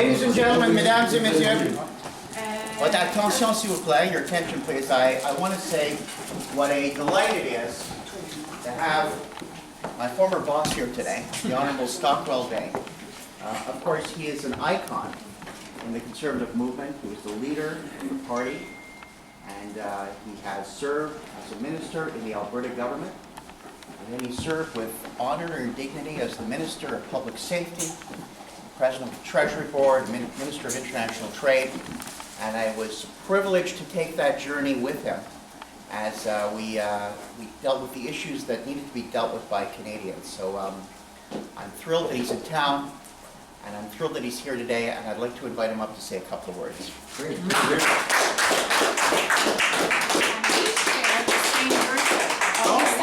Ladies and gentlemen, mesdames et messieurs, votre attention s'il vous plaît, your attention please. I want to say what a delight it is to have my former boss here today, the Honorable Stockwell Day. Of course, he is an icon in the conservative movement. He was the leader of the party, and he has served as a minister in the Alberta government. And then he served with honor and dignity as the Minister of Public Safety, President of the Treasury Board, Minister of International Trade, and I was privileged to take that journey with him as we dealt with the issues that needed to be dealt with by Canadians. So I'm thrilled that he's in town, and I'm thrilled that he's here today, and I'd like to invite him up to say a couple of words. Great. And he shared the same birthday, August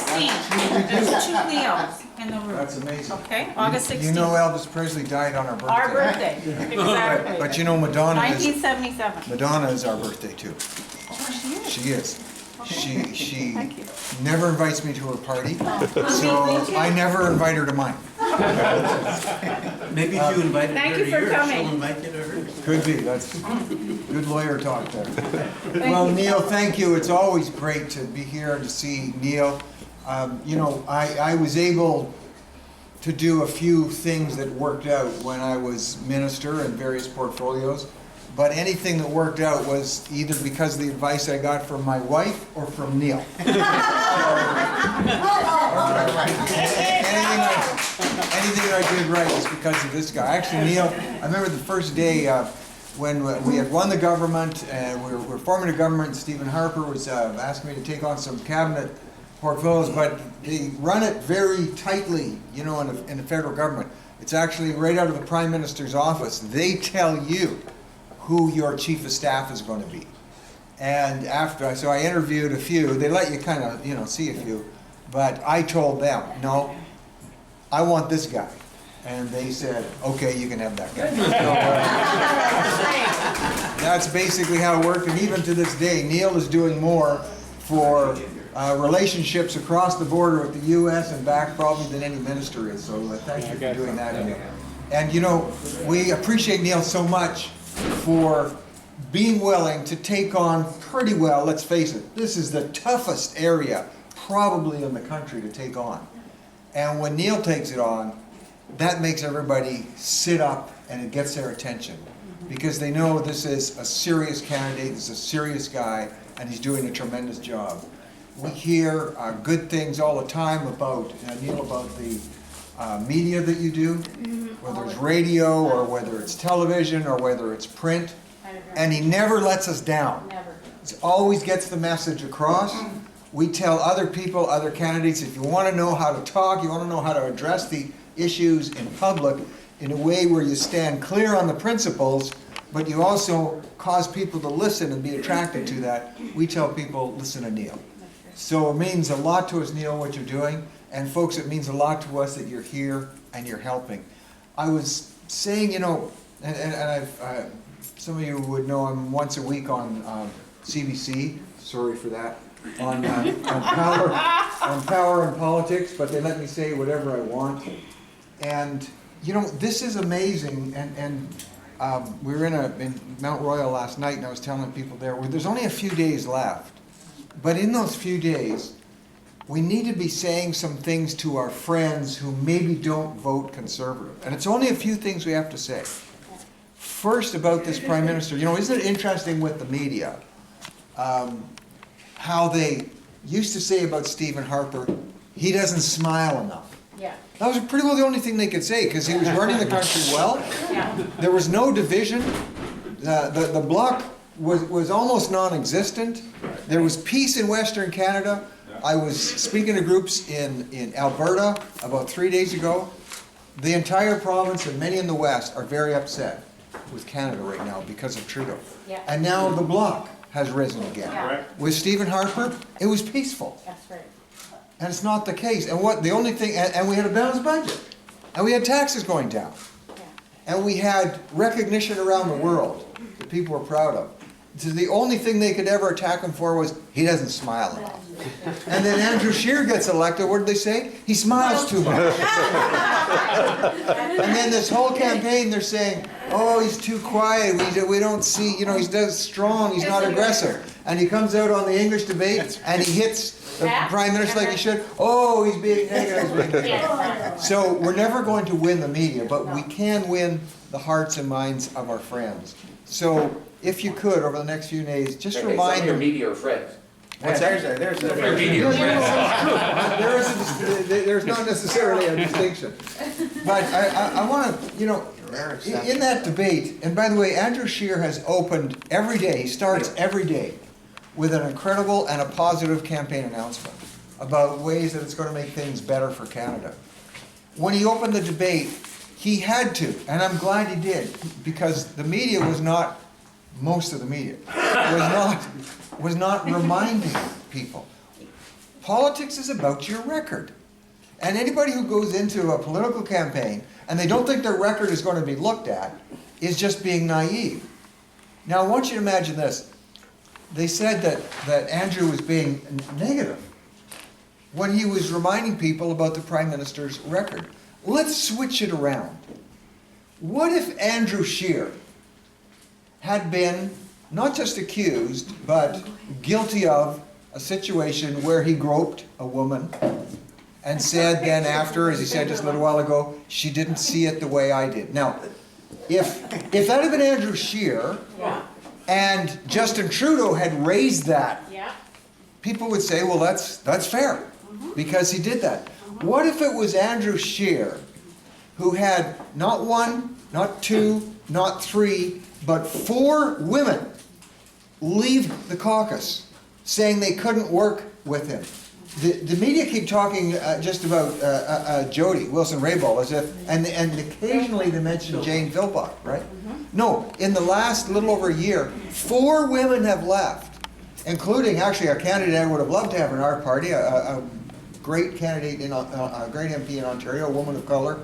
16th. There's 2 Leos in the room. That's amazing. Okay, August 16th. You know Elvis Presley died on our birthday. Our birthday, exactly. But you know Madonna is, 1977. Madonna is our birthday too. Oh, she is? She is. She Thank you. never invites me to her party, Me so too. I never invite her to mine. Maybe if you invited Thank her you to for yours, coming. she'll invite you to hers. Could be, that's good lawyer talk there. Well, Neil, thank you. It's always great to be here and to see Neil. You know, I was able to do a few things that worked out when I was minister in various portfolios, but anything that worked out was either because of the advice I got from my wife or from Neil. Anything I did right was because of this guy. Actually, Neil, I remember the first day when we had won the government and we were forming a government, and Stephen Harper was asking me to take on some cabinet portfolios, but they run it very tightly, you know, in the federal government. It's actually right out of the Prime Minister's office. They tell you who your chief of staff is going to be. And so I interviewed a few. They let you kind of, you know, see a few. But I told them, no, I want this guy. And they said, okay, you can have that guy. So, that's basically how it worked. And even to this day, Neil is doing more for relationships across the border with the U.S. and back probably than any minister is. So thank you for doing that, Neil. And you know, we appreciate Neil so much for being willing to take on pretty well, let's face it, this is the toughest area probably in the country to take on. And when Neil takes it on, that makes everybody sit up and it gets their attention because they know this is a serious candidate, this is a serious guy, and he's doing a tremendous job. We hear good things all the time about, Neil, about the media that you do, whether it's radio or whether it's television or whether it's print, and he never lets us down. Never. He always gets the message across. We tell other people, other candidates, if you want to know how to talk, you want to know how to address the issues in public in a way where you stand clear on the principles, but you also cause people to listen and be attracted to that, we tell people, listen to Neil. So it means a lot to us, Neil, what you're doing. And folks, it means a lot to us that you're here and you're helping. I was saying, you know, and I've, some of you would know I'm once a week on CBC, sorry for that, on power and politics, but they let me say whatever I want. And, you know, this is amazing. And we were in Mount Royal last night, and I was telling people there's only a few days left. But in those few days, we need to be saying some things to our friends who maybe don't vote Conservative. And it's only a few things we have to say. First, about this Prime Minister, you know, isn't it interesting with the media, how they used to say about Stephen Harper, he doesn't smile enough. Yeah. That was pretty well the only thing they could say, because he was running the country well. Yeah. There was no division. The bloc was almost non-existent. There was peace in Western Canada. I was speaking to groups in Alberta about 3 days ago. The entire province and many in the West are very upset with Canada right now because of Trudeau. Yeah. And now the bloc has risen again. Yeah. With Stephen Harper, it was peaceful. That's right. And it's not the case. And the only thing, and we had a balanced budget. And we had taxes going down. Yeah. And we had recognition around the world that people were proud of. the only thing they could ever attack him for was he doesn't smile enough. And then Andrew Scheer gets elected, what did they say? He smiles too much. And then this whole campaign they're saying, oh, he's too quiet, we don't see, he's strong, he's not aggressive. And he comes out on the English debate and he hits the Prime Minister like he should. Oh, he's being negative. So we're never going to win the media, but we can win the hearts and minds of our friends. So if you could, over the next few days, just remind them. Your media friends. What's there's There's not necessarily a distinction. But I want to, in that debate, and by the way, Andrew Scheer has opened every day, he starts every day with an incredible and a positive campaign announcement about ways that it's going to make things better for Canada. When he opened the debate, he had to, and I'm glad he did, because the media was not, most of the media, was not reminding people. Politics is about your record. And anybody who goes into a political campaign and they don't think their record is going to be looked at is just being naive. Now I want you to imagine this. They said that Andrew was being negative when he was reminding people about the Prime Minister's record. Let's switch it around. What if Andrew Scheer had been not just accused, but guilty of a situation where he groped a woman and said then after, as he said just a little while ago, she didn't see it the way I did. Now, if that had been Andrew Scheer and Justin Trudeau had raised that, people would say, well, that's fair, because he did that. What if it was Andrew Scheer who had not one, not two, not three, but 4 women leave the caucus saying they couldn't work with him? The media keep talking just about Jody Wilson-Raybould as if, and occasionally they mention Jane Philpott, right? No, in the last little over a year, 4 women have left, including actually a candidate I would have loved to have in our party, a great candidate, a great MP in Ontario, a woman of color,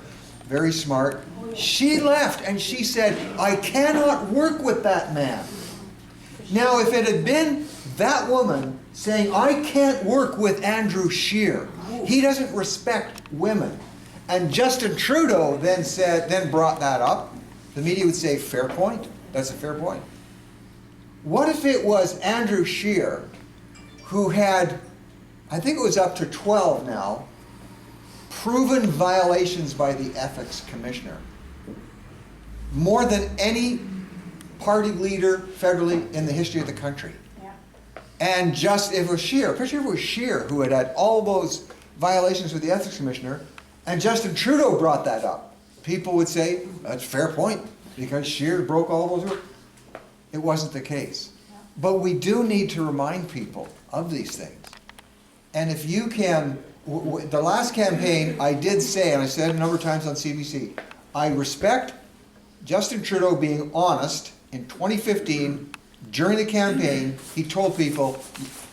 very smart. She left and she said, I cannot work with that man. Now, if it had been that woman saying, I can't work with Andrew Scheer, he doesn't respect women, and Justin Trudeau then brought that up, the media would say, fair point, that's a fair point. What if it was Andrew Scheer who had, I think it was up to 12 now, proven violations by the Ethics Commissioner? More than any party leader federally in the history of the country. And just if it was Scheer, especially if it was Scheer who had all those violations with the Ethics Commissioner, and Justin Trudeau brought that up, people would say, that's a fair point, because Scheer broke all those rules. It wasn't the case. But we do need to remind people of these things. And if you can, the last campaign I did say, and I said it a number of times on CBC, I respect Justin Trudeau being honest. In 2015, during the campaign, he told people,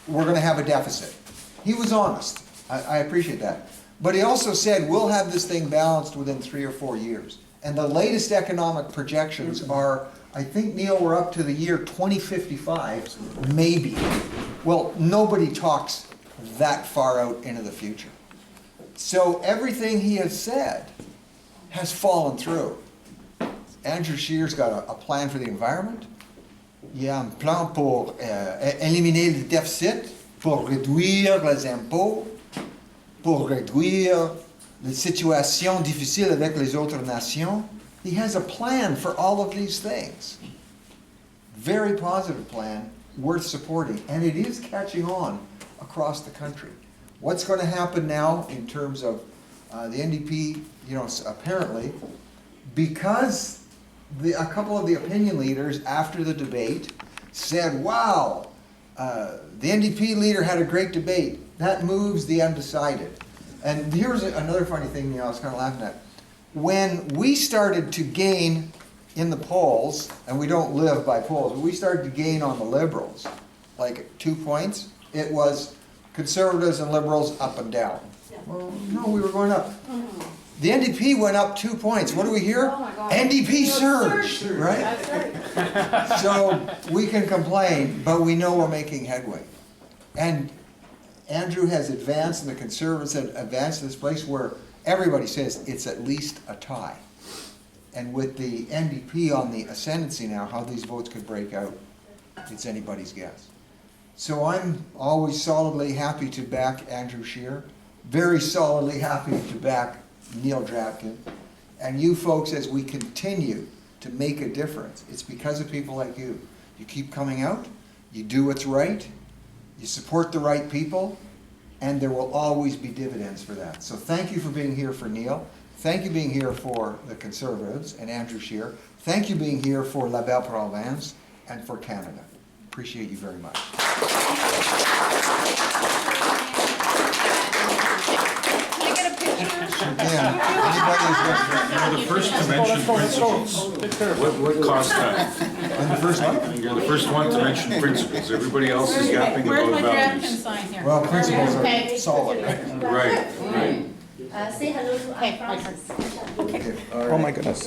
we're going to have a deficit. He was honest. I appreciate that. But he also said, we'll have this thing balanced within 3 or 4 years. And the latest economic projections are, I think, Neil, we're up to the year 2055, maybe. Well, nobody talks that far out into the future. So everything he has said has fallen through. Andrew Scheer's got a plan for the environment. Il y a un plan pour éliminer le déficit, pour réduire les impôts, pour réduire les situations difficiles avec les autres nations. He has a plan for all of these things. Very positive plan, worth supporting, and it is catching on across the country. What's going to happen now in terms of the NDP, apparently, because a couple of the opinion leaders after the debate said, wow, the NDP leader had a great debate. That moves the undecided. And here's another funny thing I was kind of laughing at. When we started to gain in the polls, and we don't live by polls, but we started to gain on the Liberals, like 2 points, it was Conservatives and Liberals up and down. Well, no, we were going up. The NDP went up 2 points. What do we hear? Oh my God. NDP surged, right? That's right. So we can complain, but we know we're making headway. And Andrew has advanced, and the Conservatives have advanced to this place where everybody says it's at least a tie. And with the NDP on the ascendancy now, how these votes could break out, it's anybody's guess. So I'm always solidly happy to back Andrew Scheer, very solidly happy to back Neil Drabkin, and you folks, as we continue to make a difference, it's because of people like you. You keep coming out, you do what's right, you support the right people, and there will always be dividends for that. So thank you for being here for Neil. Thank you being here for the Conservatives and Andrew Scheer. Thank you being here for La Belle Province and for Canada. Appreciate you very much. Can I get a picture? Yeah. You're the first to mention principles. What caused that? And the first one? You're the first one to mention principles. Everybody else is yapping Where's about my Drabkin values. sign here? Well, principles Okay. are solid. Right, right. Say hello to Aunt Frances. Okay. Oh my goodness.